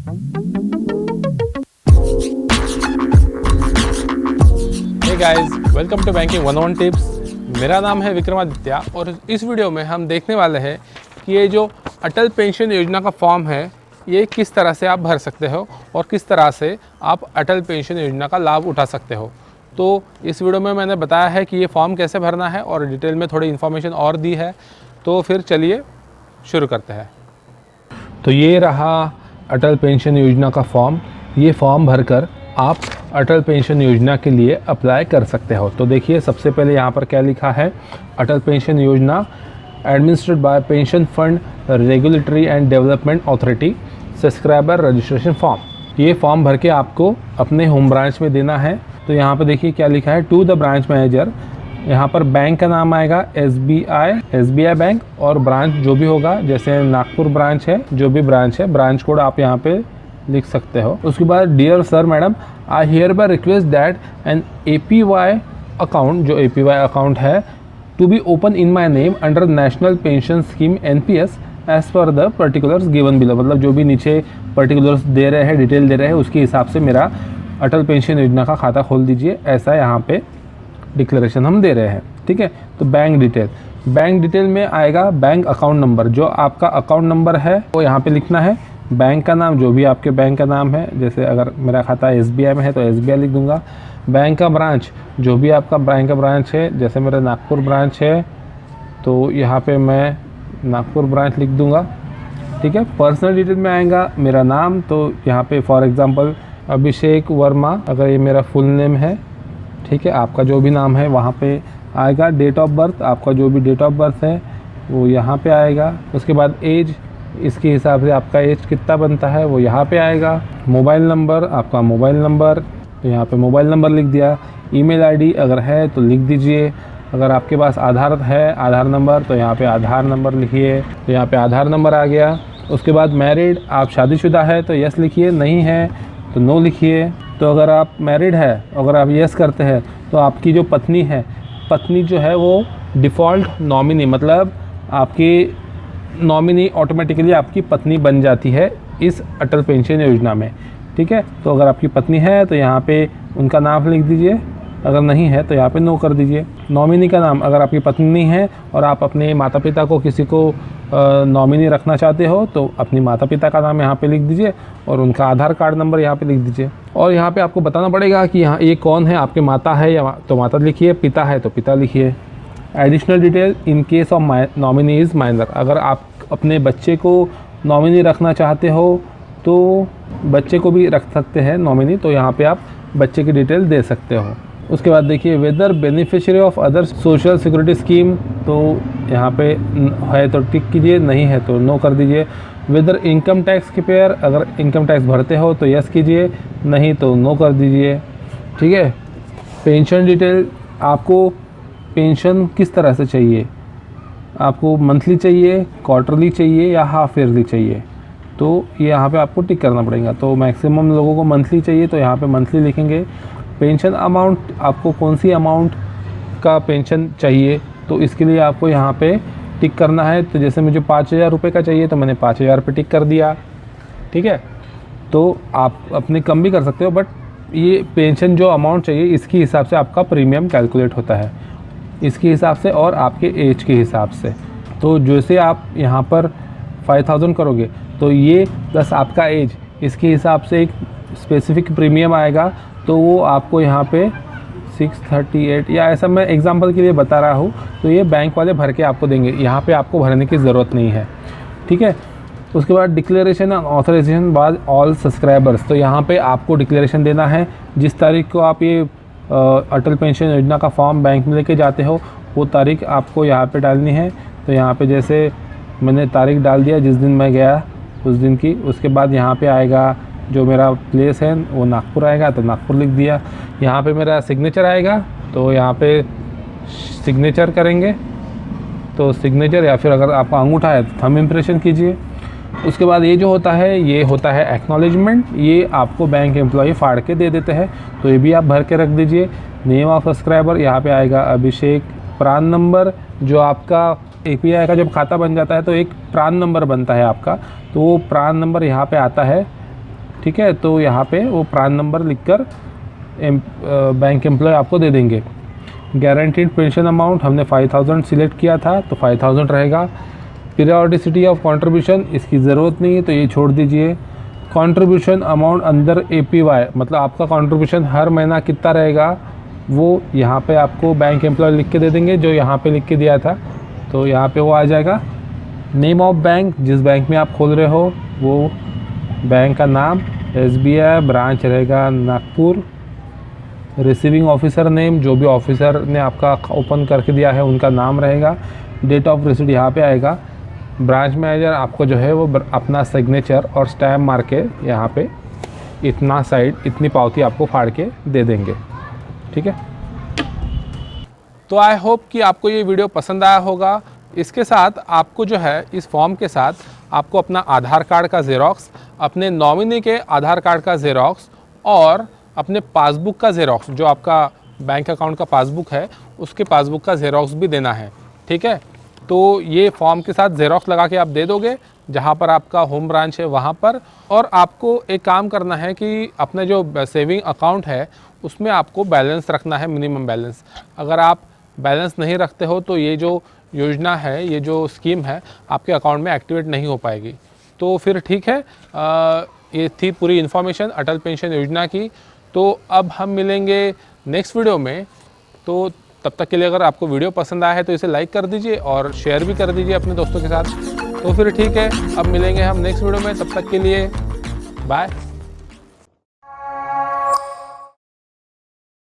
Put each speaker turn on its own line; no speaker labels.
Hey guys, welcome to banking 101 tips. मेरा नाम है विक्रमादित्य और इस वीडियो में हम देखने वाले हैं कि ये जो अटल पेंशन योजना का फॉर्म है ये किस तरह से आप भर सकते हो और किस तरह से आप अटल पेंशन योजना का लाभ उठा सकते हो। तो इस वीडियो में मैंने बताया है कि ये फॉर्म कैसे भरना है और डिटेल में थोड़ी इन्फॉर्मेशन और दी है। तो फिर चलिए शुरू करते हैं। तो ये रहा अटल पेंशन योजना का फॉर्म। ये फॉर्म भरकर आप अटल पेंशन योजना के लिए अप्लाई कर सकते हो। तो देखिए, सबसे पहले यहाँ पर क्या लिखा है, अटल पेंशन योजना administered by pension fund regulatory and development authority subscriber registration form. ये फॉर्म भर के आपको अपने होम ब्रांच में देना है। तो यहाँ पर देखिए क्या लिखा है, टू द ब्रांच मैनेजर। यहाँ पर बैंक का नाम आएगा एसबीआई बैंक, और ब्रांच जो भी होगा, जैसे नागपुर ब्रांच है, जो भी ब्रांच है, ब्रांच कोड आप यहाँ पे लिख सकते हो। उसके बाद dear sir madam, I hereby request that an APY account, जो एपीवाई अकाउंट है, to be open in my name under national pension scheme NPS as per the particulars given below. मतलब जो भी नीचे पर्टिकुलर्स दे रहे हैं, detail दे रहे हैं, उसके हिसाब से मेरा अटल पेंशन योजना का खाता खोल दीजिए, ऐसा यहाँ पे डिक्लेरेशन हम दे रहे हैं। ठीक है। तो बैंक डिटेल में आएगा बैंक अकाउंट नंबर। जो आपका अकाउंट नंबर है वो यहाँ पे लिखना है। बैंक का नाम, जो भी आपके बैंक का नाम है, जैसे अगर मेरा खाता एसबीआई में है तो एसबीआई लिख दूंगा। बैंक का ब्रांच, जो भी आपका बैंक का ब्रांच है, जैसे मेरा नागपुर ब्रांच है तो यहाँ पे मैं नागपुर ब्रांच लिख दूंगा। ठीक है। पर्सनल डिटेल में आएगा मेरा नाम, तो यहाँ पे फॉर एग्जांपल अभिषेक वर्मा, अगर ये मेरा फुल नेम है। ठीक है। आपका जो भी नाम है वहाँ पे आएगा। डेट ऑफ बर्थ, आपका जो भी डेट ऑफ बर्थ है वो यहाँ पे आएगा। उसके बाद एज, इसके हिसाब से आपका एज कितना बनता है वो यहाँ पे आएगा। मोबाइल नंबर, आपका मोबाइल नंबर, तो यहाँ पे मोबाइल नंबर लिख दिया। ईमेल आईडी अगर है तो लिख दीजिए। अगर आपके पास आधार है, आधार नंबर, तो यहाँ पे आधार नंबर लिखिए। तो यहाँ पे आधार नंबर आ गया। उसके बाद मैरिड, आप शादीशुदा है तो यस लिखिए, नहीं है तो नो लिखिए। तो अगर आप मैरिड है, अगर आप यस करते हैं तो आपकी जो पत्नी है, पत्नी जो है वो डिफ़ॉल्ट नॉमिनी, मतलब आपकी नॉमिनी ऑटोमेटिकली आपकी पत्नी बन जाती है इस अटल पेंशन योजना में। ठीक है। तो अगर आपकी पत्नी है तो यहाँ पे उनका नाम लिख दीजिए, अगर नहीं है तो यहाँ पे नो कर दीजिए। नॉमिनी का नाम, अगर आपकी पत्नी नहीं है और आप अपने माता पिता को किसी को नॉमिनी रखना चाहते हो तो अपनी माता पिता का नाम यहाँ पे लिख दीजिए और उनका आधार कार्ड नंबर यहाँ पे लिख दीजिए। और यहाँ पे आपको बताना पड़ेगा कि यहाँ ये कौन है, आपके माता है या तो माता लिखिए, पिता है तो पिता लिखिए। Additional detail in case of nominee is minor, अगर आप अपने बच्चे को नॉमिनी रखना चाहते हो तो बच्चे को भी रख सकते हैं नॉमिनी, तो यहाँ पे आप बच्चे की डिटेल दे सकते हो। उसके बाद देखिए whether beneficiary of other social security scheme, तो यहाँ पे है तो टिक कीजिए, नहीं है तो नो कर दीजिए। वेदर इनकम टैक्स की पेयर, अगर इनकम टैक्स भरते हो तो यस कीजिए, नहीं तो नो कर दीजिए। ठीक है। पेंशन डिटेल, आपको पेंशन किस तरह से चाहिए, आपको मंथली चाहिए, क्वार्टरली चाहिए या हाफ ईयरली चाहिए, तो ये यहाँ पे आपको टिक करना पड़ेगा। तो मैक्सिमम लोगों को मंथली चाहिए तो यहाँ पे मंथली लिखेंगे। पेंशन अमाउंट, आपको कौन सी अमाउंट का पेंशन चाहिए तो इसके लिए आपको यहाँ पे टिक करना है। तो जैसे मुझे 5,000 रुपये का चाहिए तो मैंने 5,000 पे टिक कर दिया। ठीक है। तो आप अपने कम भी कर सकते हो, बट ये पेंशन जो अमाउंट चाहिए इसके हिसाब से आपका प्रीमियम कैलकुलेट होता है, इसके हिसाब से और आपके एज के हिसाब से। तो जैसे आप यहाँ पर 5,000 करोगे तो ये प्लस आपका एज, इसके हिसाब से एक स्पेसिफिक प्रीमियम आएगा, तो वो आपको यहाँ पे 638 या ऐसा, मैं एग्जांपल के लिए बता रहा हूँ, तो ये बैंक वाले भर के आपको देंगे, यहाँ पे आपको भरने की ज़रूरत नहीं है। ठीक है। उसके बाद declaration and authorisation by all subscribers, तो यहाँ पे आपको डिक्लेरेशन देना है। जिस तारीख को आप ये अटल पेंशन योजना का फॉर्म बैंक में लेके जाते हो वो तारीख आपको यहाँ पे डालनी है। तो यहाँ पे जैसे मैंने तारीख डाल दिया जिस दिन मैं गया उस दिन की। उसके बाद यहाँ पे आएगा जो मेरा प्लेस है वो नागपुर आएगा तो नागपुर लिख दिया। यहाँ पे मेरा सिग्नेचर आएगा तो यहाँ पे सिग्नेचर करेंगे, तो सिग्नेचर, या फिर अगर आपका अंगूठा है तो थंब इम्प्रेशन कीजिए। उसके बाद ये जो होता है ये होता है एक्नॉलेजमेंट, ये आपको बैंक एम्प्लॉय फाड़ के दे देते हैं, तो ये भी आप भर के रख दीजिए। नेम ऑफ सब्सक्राइबर यहाँ पे आएगा अभिषेक। प्रान नंबर, जो आपका एपीआई का जब खाता बन जाता है तो एक प्रान नंबर बनता है आपका, तो वो प्रान नंबर यहाँ पे आता है ठीक है। तो यहाँ पे वो प्रान नंबर लिखकर बैंक एम्प्लॉय आपको दे देंगे। गारंटीड पेंशन अमाउंट हमने 5000 सिलेक्ट किया था तो 5000 रहेगा। पीरियोडिसिटी ऑफ कंट्रीब्यूशन इसकी ज़रूरत नहीं है तो ये छोड़ दीजिए। कंट्रीब्यूशन अमाउंट अंदर APY मतलब आपका कंट्रीब्यूशन हर महीना कितना रहेगा वो यहाँ पे आपको बैंक एम्प्लॉय लिख के दे देंगे, जो यहाँ पे लिख के दिया था। तो यहाँ पे वो आ जाएगा। नेम ऑफ बैंक, जिस बैंक में आप खोल रहे हो वो बैंक का नाम, SBI ब्रांच रहेगा नागपुर। रिसीविंग ऑफिसर नेम, जो भी ऑफिसर ने आपका ओपन करके दिया है उनका नाम रहेगा। डेट ऑफ रिसीट यहाँ पे आएगा। ब्रांच मैनेजर आपको जो है वो अपना सिग्नेचर और स्टैम्प मार के यहाँ पे इतना साइड इतनी पावती आपको फाड़ के दे देंगे। ठीक है। तो आई होप कि आपको ये वीडियो पसंद आया होगा। इसके साथ आपको जो है इस फॉर्म के साथ आपको अपना आधार कार्ड का ज़ेरॉक्स, अपने नॉमिनी के आधार कार्ड का ज़ेरॉक्स और अपने पासबुक का ज़ेरॉक्स, जो आपका बैंक अकाउंट का पासबुक है उसके पासबुक का ज़ेरॉक्स भी देना है। ठीक है। तो ये फॉर्म के साथ ज़ेरॉक्स लगा के आप दे दोगे जहाँ पर आपका होम ब्रांच है वहाँ पर। और आपको एक काम करना है कि अपना जो सेविंग अकाउंट है उसमें आपको बैलेंस रखना है, मिनिमम बैलेंस। अगर आप बैलेंस नहीं रखते हो तो ये जो योजना है, ये जो स्कीम है आपके अकाउंट में एक्टिवेट नहीं हो पाएगी। तो फिर ठीक है, ये थी पूरी इन्फॉर्मेशन अटल पेंशन योजना की। तो अब हम मिलेंगे नेक्स्ट वीडियो में। तो तब तक के लिए अगर आपको वीडियो पसंद आया है तो इसे लाइक कर दीजिए और शेयर भी कर दीजिए अपने दोस्तों के साथ। तो फिर ठीक है, अब मिलेंगे हम नेक्स्ट वीडियो में। तब तक के लिए बाय।